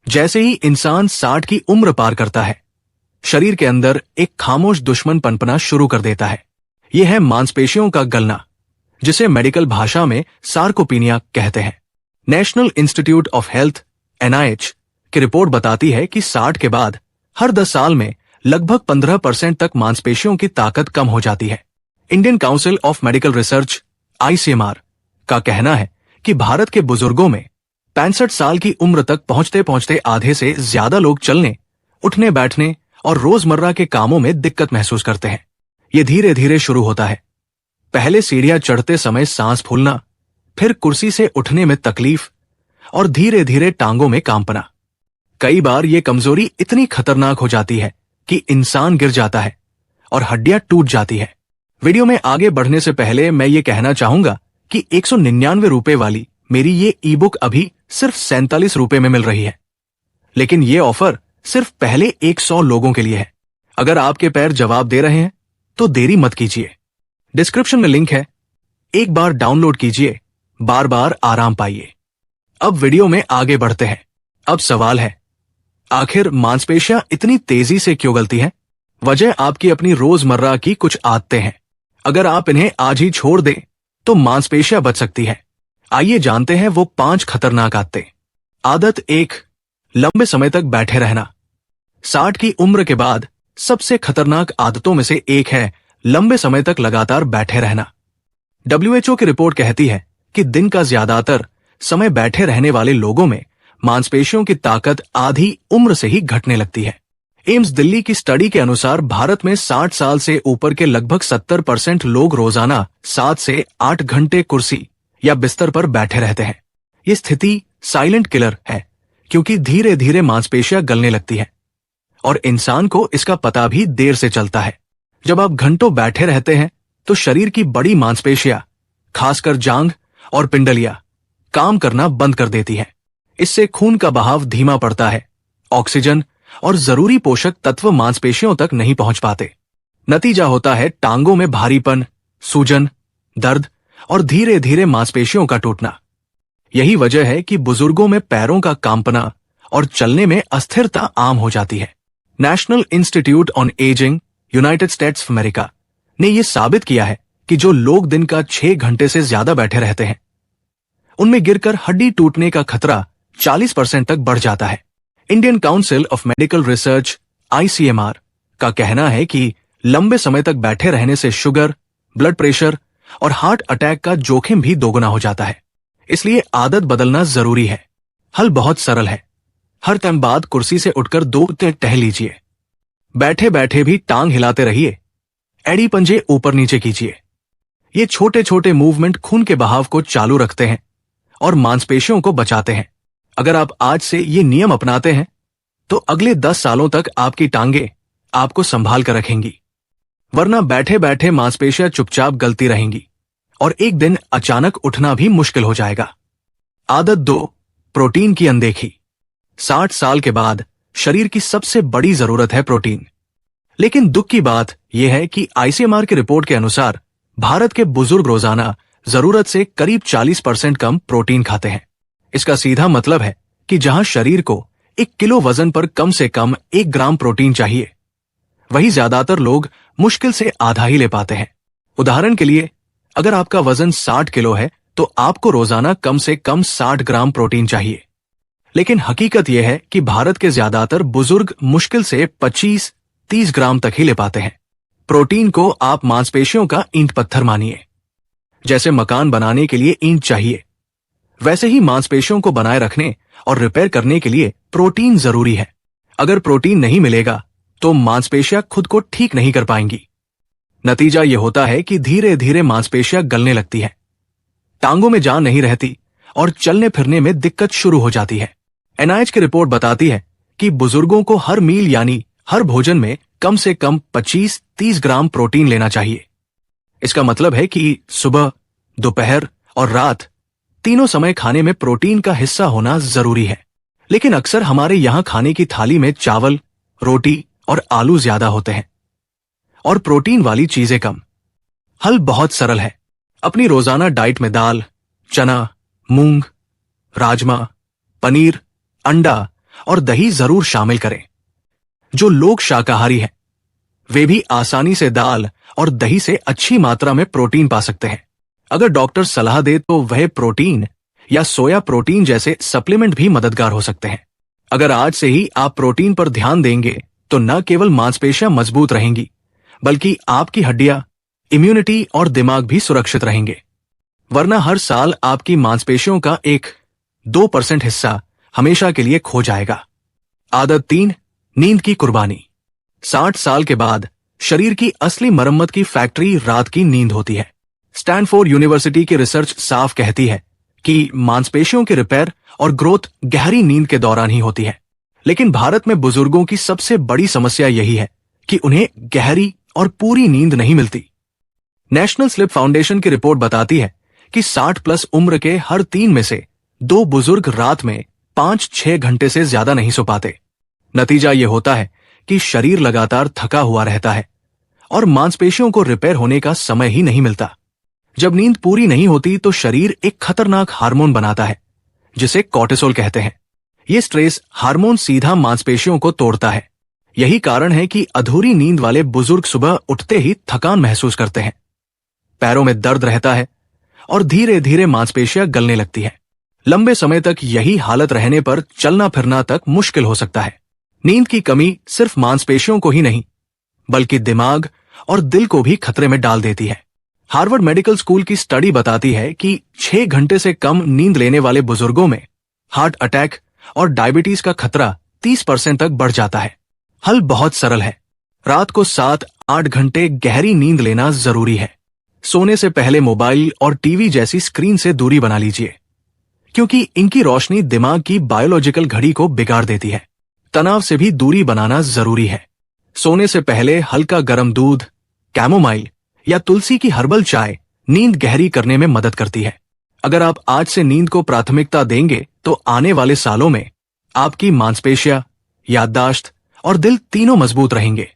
जैसे ही इंसान 60 की उम्र पार करता है, शरीर के अंदर एक खामोश दुश्मन पनपना शुरू कर देता है। यह है मांसपेशियों का गलना, जिसे मेडिकल भाषा में सार्कोपीनिया कहते हैं। National institute of health NIH की रिपोर्ट बताती है कि 60 के बाद हर 10 साल में लगभग 15% तक मांसपेशियों की ताकत कम हो जाती है। Indian council of medical research ICMR का कहना है कि भारत के बुजुर्गों में 65 साल की उम्र तक पहुंचते पहुंचते आधे से ज्यादा लोग चलने, उठने बैठने और रोजमर्रा के कामों में दिक्कत महसूस करते हैं। ये धीरे धीरे शुरू होता है। पहले सीढ़ियां चढ़ते समय सांस फूलना, फिर कुर्सी से उठने में तकलीफ और धीरे धीरे टांगों में कांपना। कई बार ये कमजोरी इतनी खतरनाक हो जाती है कि इंसान गिर जाता है और हड्डियां टूट जाती है। वीडियो में आगे बढ़ने से पहले मैं ये कहना चाहूंगा कि 199 रुपए वाली मेरी ये ई-बुक अभी सिर्फ 47 रुपए में मिल रही है, लेकिन ये ऑफर सिर्फ पहले 100 लोगों के लिए है। अगर आपके पैर जवाब दे रहे हैं तो देरी मत कीजिए। डिस्क्रिप्शन में लिंक है, एक बार डाउनलोड कीजिए, बार बार आराम पाइए। अब वीडियो में आगे बढ़ते हैं। अब सवाल है, आखिर मांसपेशियां इतनी तेजी से क्यों गलती हैं? वजह आपकी अपनी रोजमर्रा की कुछ आदतें हैं। अगर आप इन्हें आज ही छोड़ दें तो मांसपेशियां बच सकती है। आइए जानते हैं वो 5 खतरनाक आदतें। आदत 1, लंबे समय तक बैठे रहना। 60 की उम्र के बाद सबसे खतरनाक आदतों में से एक है लंबे समय तक लगातार बैठे रहना। WHO की रिपोर्ट कहती है कि दिन का ज्यादातर समय बैठे रहने वाले लोगों में मांसपेशियों की ताकत आधी उम्र से ही घटने लगती है। एम्स दिल्ली की स्टडी के अनुसार भारत में 60 साल से ऊपर के लगभग 70% लोग रोजाना 7 से 8 घंटे कुर्सी या बिस्तर पर बैठे रहते हैं। ये स्थिति साइलेंट किलर है, क्योंकि धीरे धीरे मांसपेशियां गलने लगती है और इंसान को इसका पता भी देर से चलता है। जब आप घंटों बैठे रहते हैं तो शरीर की बड़ी मांसपेशियां, खासकर जांघ और पिंडलियां, काम करना बंद कर देती है। इससे खून का बहाव धीमा पड़ता है, ऑक्सीजन और जरूरी पोषक तत्व मांसपेशियों तक नहीं पहुंच पाते। नतीजा होता है टांगों में भारीपन, सूजन, दर्द और धीरे धीरे मांसपेशियों का टूटना। यही वजह है कि बुजुर्गों में पैरों का कांपना और चलने में अस्थिरता आम हो जाती है। National institute on ageing, United states of America ने यह साबित किया है कि जो लोग दिन का 6 घंटे से ज्यादा बैठे रहते हैं, उनमें गिरकर हड्डी टूटने का खतरा 40% तक बढ़ जाता है। Indian council of medical research ICMR का कहना है कि लंबे समय तक बैठे रहने से शुगर, ब्लड प्रेशर और हार्ट अटैक का जोखिम भी दोगुना हो जाता है। इसलिए आदत बदलना जरूरी है। हल बहुत सरल है। हर टाइम बाद कुर्सी से उठकर 2 मिनट टहल लीजिए। बैठे बैठे भी टांग हिलाते रहिए। एड़ी पंजे ऊपर नीचे कीजिए। ये छोटे छोटे मूवमेंट खून के बहाव को चालू रखते हैं और मांसपेशियों को बचाते हैं। अगर आप आज से ये नियम अपनाते हैं तो अगले 10 सालों तक आपकी टांगे आपको संभाल कर रखेंगी, वरना बैठे बैठे मांसपेशियां चुपचाप गलती रहेंगी और एक दिन अचानक उठना भी मुश्किल हो जाएगा। आदत 2, प्रोटीन की अनदेखी। 60 साल के बाद शरीर की सबसे बड़ी जरूरत है प्रोटीन। लेकिन दुख की बात यह है कि ICMR की रिपोर्ट के अनुसार भारत के बुजुर्ग रोजाना जरूरत से करीब 40% कम प्रोटीन खाते हैं। इसका सीधा मतलब है कि जहां शरीर को 1 किलो वजन पर कम से कम 1 ग्राम प्रोटीन चाहिए, वही ज्यादातर लोग मुश्किल से आधा ही ले पाते हैं। उदाहरण के लिए, अगर आपका वजन 60 किलो है तो आपको रोजाना कम से कम 60 ग्राम प्रोटीन चाहिए। लेकिन हकीकत यह है कि भारत के ज्यादातर बुजुर्ग मुश्किल से 25-30 ग्राम तक ही ले पाते हैं। प्रोटीन को आप मांसपेशियों का ईंट पत्थर मानिए। जैसे मकान बनाने के लिए ईंट चाहिए, वैसे ही मांसपेशियों को बनाए रखने और रिपेयर करने के लिए प्रोटीन जरूरी है। अगर प्रोटीन नहीं मिलेगा तो मांसपेशियां खुद को ठीक नहीं कर पाएंगी। नतीजा यह होता है कि धीरे धीरे मांसपेशियां गलने लगती है, टांगों में जान नहीं रहती और चलने फिरने में दिक्कत शुरू हो जाती है। NIH की रिपोर्ट बताती है कि बुजुर्गों को हर मील यानी हर भोजन में कम से कम 25-30 ग्राम प्रोटीन लेना चाहिए। इसका मतलब है कि सुबह, दोपहर और रात तीनों समय खाने में प्रोटीन का हिस्सा होना जरूरी है। लेकिन अक्सर हमारे यहाँ खाने की थाली में चावल, रोटी और आलू ज्यादा होते हैं और प्रोटीन वाली चीजें कम। हल बहुत सरल है। अपनी रोजाना डाइट में दाल, चना, मूंग, राजमा, पनीर, अंडा और दही जरूर शामिल करें। जो लोग शाकाहारी हैं वे भी आसानी से दाल और दही से अच्छी मात्रा में प्रोटीन पा सकते हैं। अगर डॉक्टर सलाह दे तो वह प्रोटीन या सोया प्रोटीन जैसे सप्लीमेंट भी मददगार हो सकते हैं। अगर आज से ही आप प्रोटीन पर ध्यान देंगे तो न केवल मांसपेशियां मजबूत रहेंगी बल्कि आपकी हड्डियां, इम्यूनिटी और दिमाग भी सुरक्षित रहेंगे। वरना हर साल आपकी मांसपेशियों का 1-2% हिस्सा हमेशा के लिए खो जाएगा। आदत 3, नींद की कुर्बानी। 60 साल के बाद शरीर की असली मरम्मत की फैक्ट्री रात की नींद होती है। स्टैनफोर्ड यूनिवर्सिटी की रिसर्च साफ कहती है कि मांसपेशियों के रिपेयर और ग्रोथ गहरी नींद के दौरान ही होती है। लेकिन भारत में बुजुर्गों की सबसे बड़ी समस्या यही है कि उन्हें गहरी और पूरी नींद नहीं मिलती। नेशनल स्लीप फाउंडेशन की रिपोर्ट बताती है कि 60+ उम्र के हर 3 में से 2 बुजुर्ग रात में 5-6 घंटे से ज्यादा नहीं सो पाते। नतीजा यह होता है कि शरीर लगातार थका हुआ रहता है और मांसपेशियों को रिपेयर होने का समय ही नहीं मिलता। जब नींद पूरी नहीं होती तो शरीर एक खतरनाक हार्मोन बनाता है जिसे कॉर्टिसोल कहते हैं। यह स्ट्रेस हार्मोन सीधा मांसपेशियों को तोड़ता है। यही कारण है कि अधूरी नींद वाले बुजुर्ग सुबह उठते ही थकान महसूस करते हैं, पैरों में दर्द रहता है और धीरे धीरे मांसपेशियां गलने लगती है। लंबे समय तक यही हालत रहने पर चलना फिरना तक मुश्किल हो सकता है। नींद की कमी सिर्फ मांसपेशियों को ही नहीं बल्कि दिमाग और दिल को भी खतरे में डाल देती है। हार्वर्ड मेडिकल स्कूल की स्टडी बताती है कि 6 घंटे से कम नींद लेने वाले बुजुर्गों में हार्ट अटैक और डायबिटीज का खतरा 30% तक बढ़ जाता है। हल बहुत सरल है। रात को 7-8 घंटे गहरी नींद लेना जरूरी है। सोने से पहले मोबाइल और टीवी जैसी स्क्रीन से दूरी बना लीजिए, क्योंकि इनकी रोशनी दिमाग की बायोलॉजिकल घड़ी को बिगाड़ देती है। तनाव से भी दूरी बनाना जरूरी है। सोने से पहले हल्का गर्म दूध, कैमोमाइल या तुलसी की हर्बल चाय नींद गहरी करने में मदद करती है। अगर आप आज से नींद को प्राथमिकता देंगे तो आने वाले सालों में आपकी मांसपेशियां, याददाश्त और दिल तीनों मजबूत रहेंगे।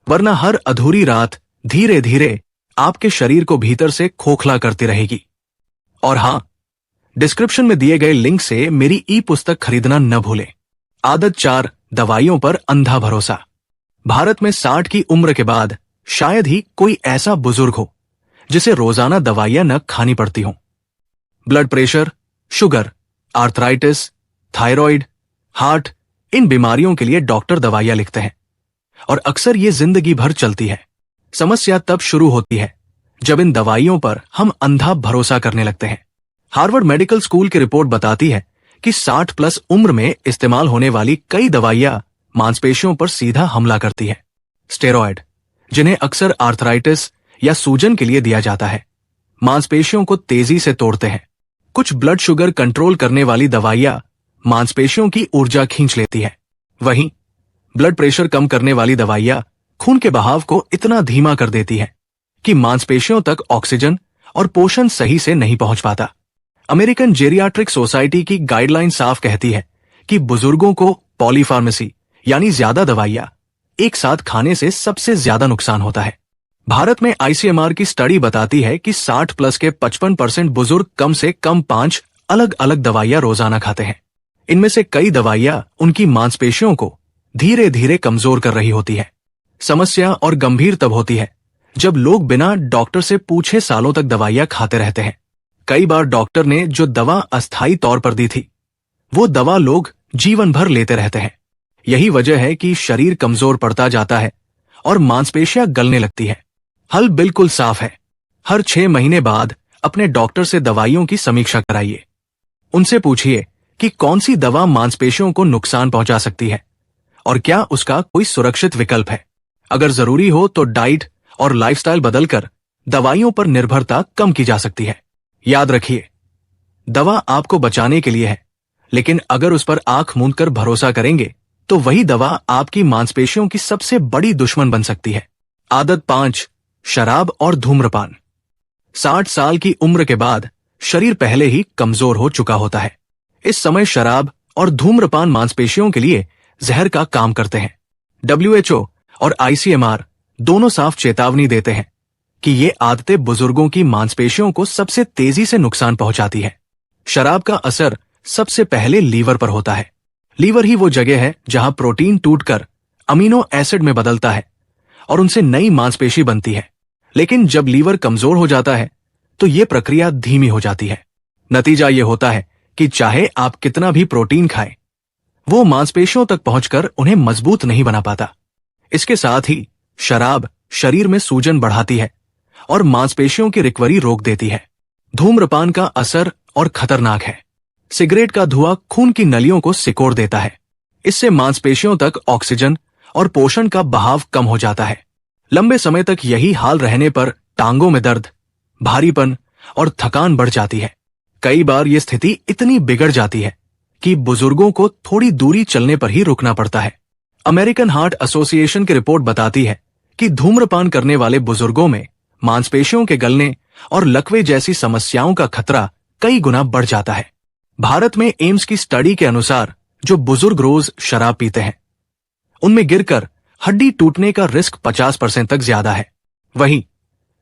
वरना हर अधूरी रात धीरे धीरे आपके शरीर को भीतर से खोखला करती रहेगी। और हां, डिस्क्रिप्शन में दिए गए लिंक से मेरी ई-पुस्तक खरीदना न भूलें। आदत 4, दवाइयों पर अंधा भरोसा। भारत में 60 की उम्र के बाद शायद ही कोई ऐसा बुजुर्ग हो जिसे रोजाना दवाइयां न खानी पड़ती हों। Blood pressure, sugar, arthritis, thyroid, heart, इन बीमारियों के लिए डॉक्टर दवाइयां लिखते हैं और अक्सर ये जिंदगी भर चलती है। समस्या तब शुरू होती है जब इन दवाइयों पर हम अंधा भरोसा करने लगते हैं। हार्वर्ड मेडिकल स्कूल की रिपोर्ट बताती है कि 60+ उम्र में इस्तेमाल होने वाली कई दवाइयां मांसपेशियों पर सीधा हमला करती है। स्टेरॉयड, जिन्हें अक्सर आर्थराइटिस या सूजन के लिए दिया जाता है, मांसपेशियों को तेजी से तोड़ते हैं। कुछ ब्लड शुगर कंट्रोल करने वाली दवाइयां मांसपेशियों की ऊर्जा खींच लेती है। वहीं ब्लड प्रेशर कम करने वाली दवाइयां खून के बहाव को इतना धीमा कर देती है कि मांसपेशियों तक ऑक्सीजन और पोषण सही से नहीं पहुंच पाता। अमेरिकन जेरियाट्रिक सोसाइटी की गाइडलाइन साफ कहती है कि बुजुर्गों को पॉलीफार्मेसी यानी ज्यादा दवाइयां एक साथ खाने से सबसे ज्यादा नुकसान होता है। भारत में आईसीएमआर की स्टडी बताती है कि 60+ के 55% बुजुर्ग कम से कम 5 अलग अलग दवाइयां रोजाना खाते हैं। इनमें से कई दवाइयां उनकी मांसपेशियों को धीरे धीरे कमजोर कर रही होती है। समस्या और गंभीर तब होती है जब लोग बिना डॉक्टर से पूछे सालों तक दवाइयां खाते रहते हैं। कई बार डॉक्टर ने जो दवा अस्थायी तौर पर दी थी वो दवा लोग जीवन भर लेते रहते हैं। यही वजह है कि शरीर कमजोर पड़ता जाता है और मांसपेशियां गलने लगती है। हल बिल्कुल साफ है। हर 6 महीने बाद अपने डॉक्टर से दवाइयों की समीक्षा कराइए। उनसे पूछिए कि कौन सी दवा मांसपेशियों को नुकसान पहुंचा सकती है और क्या उसका कोई सुरक्षित विकल्प है। अगर जरूरी हो तो डाइट और लाइफस्टाइल बदलकर दवाइयों पर निर्भरता कम की जा सकती है। याद रखिए, दवा आपको बचाने के लिए है, लेकिन अगर उस पर आंख मूंदकर भरोसा करेंगे तो वही दवा आपकी मांसपेशियों की सबसे बड़ी दुश्मन बन सकती है। आदत 5, शराब और धूम्रपान। 60 साल की उम्र के बाद शरीर पहले ही कमजोर हो चुका होता है। इस समय शराब और धूम्रपान मांसपेशियों के लिए जहर का काम करते हैं। WHO और ICMR दोनों साफ चेतावनी देते हैं कि ये आदतें बुजुर्गों की मांसपेशियों को सबसे तेजी से नुकसान पहुंचाती है। शराब का असर सबसे पहले लीवर पर होता है। लीवर ही वो जगह है जहां प्रोटीन टूटकर अमीनो एसिड में बदलता है और उनसे नई मांसपेशी बनती है। लेकिन जब लीवर कमजोर हो जाता है तो यह प्रक्रिया धीमी हो जाती है। नतीजा यह होता है कि चाहे आप कितना भी प्रोटीन खाएं, वो मांसपेशियों तक पहुंचकर उन्हें मजबूत नहीं बना पाता। इसके साथ ही शराब शरीर में सूजन बढ़ाती है और मांसपेशियों की रिकवरी रोक देती है। धूम्रपान का असर और खतरनाक है। सिगरेट का धुआं खून की नलियों को सिकोड़ देता है। इससे मांसपेशियों तक ऑक्सीजन और पोषण का बहाव कम हो जाता है। लंबे समय तक यही हाल रहने पर टांगों में दर्द, भारीपन और थकान बढ़ जाती है। कई बार यह स्थिति इतनी बिगड़ जाती है कि बुजुर्गों को थोड़ी दूरी चलने पर ही रुकना पड़ता है। अमेरिकन हार्ट एसोसिएशन की रिपोर्ट बताती है कि धूम्रपान करने वाले बुजुर्गों में मांसपेशियों के गलने और लकवे जैसी समस्याओं का खतरा कई गुना बढ़ जाता है। भारत में एम्स की स्टडी के अनुसार जो बुजुर्ग रोज शराब पीते हैं, उनमें गिरकर हड्डी टूटने का रिस्क 50% तक ज्यादा है। वहीं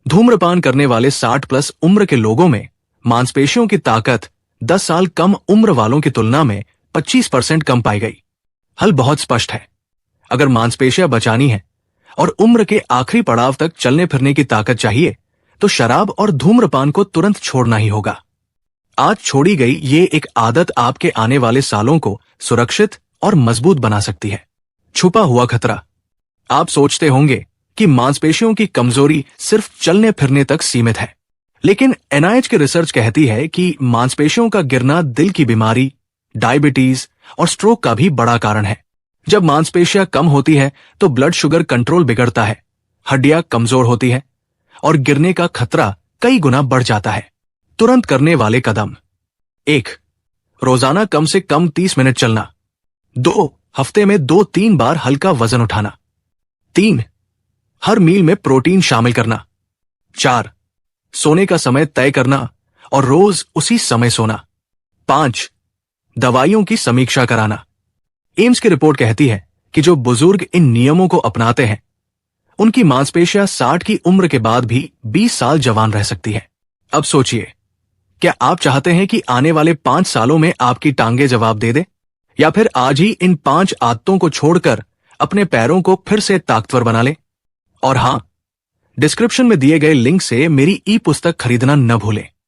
धूम्रपान करने वाले 60+ उम्र के लोगों में मांसपेशियों की ताकत 10 साल कम उम्र वालों की तुलना में 25% कम पाई गई। हल बहुत स्पष्ट है। अगर मांसपेशियां बचानी है और उम्र के आखिरी पड़ाव तक चलने फिरने की ताकत चाहिए तो शराब और धूम्रपान को तुरंत छोड़ना ही होगा। आज छोड़ी गई ये एक आदत आपके आने वाले सालों को सुरक्षित और मजबूत बना सकती है। छुपा हुआ खतरा। आप सोचते होंगे कि मांसपेशियों की कमजोरी सिर्फ चलने फिरने तक सीमित है, लेकिन एनआईएच की रिसर्च कहती है कि मांसपेशियों का गिरना दिल की बीमारी, डायबिटीज और स्ट्रोक का भी बड़ा कारण है। जब मांसपेशियां कम होती है तो ब्लड शुगर कंट्रोल बिगड़ता है, हड्डियां कमजोर होती है और गिरने का खतरा कई गुना बढ़ जाता है। तुरंत करने वाले कदम: 1. रोजाना कम से कम 30 मिनट चलना। 2. हफ्ते में 2-3 बार हल्का वजन उठाना। 3. हर मील में प्रोटीन शामिल करना। 4. सोने का समय तय करना और रोज उसी समय सोना। 5. दवाइयों की समीक्षा कराना। एम्स की रिपोर्ट कहती है कि जो बुजुर्ग इन नियमों को अपनाते हैं, उनकी मांसपेशियां 60 की उम्र के बाद भी 20 साल जवान रह सकती है। अब सोचिए, क्या आप चाहते हैं कि आने वाले 5 सालों में आपकी टांगे जवाब दे दे, या फिर आज ही इन 5 आदतों को छोड़कर अपने पैरों को फिर से ताकतवर बना ले? और हां, डिस्क्रिप्शन में दिए गए लिंक से मेरी ई पुस्तक खरीदना न भूलें।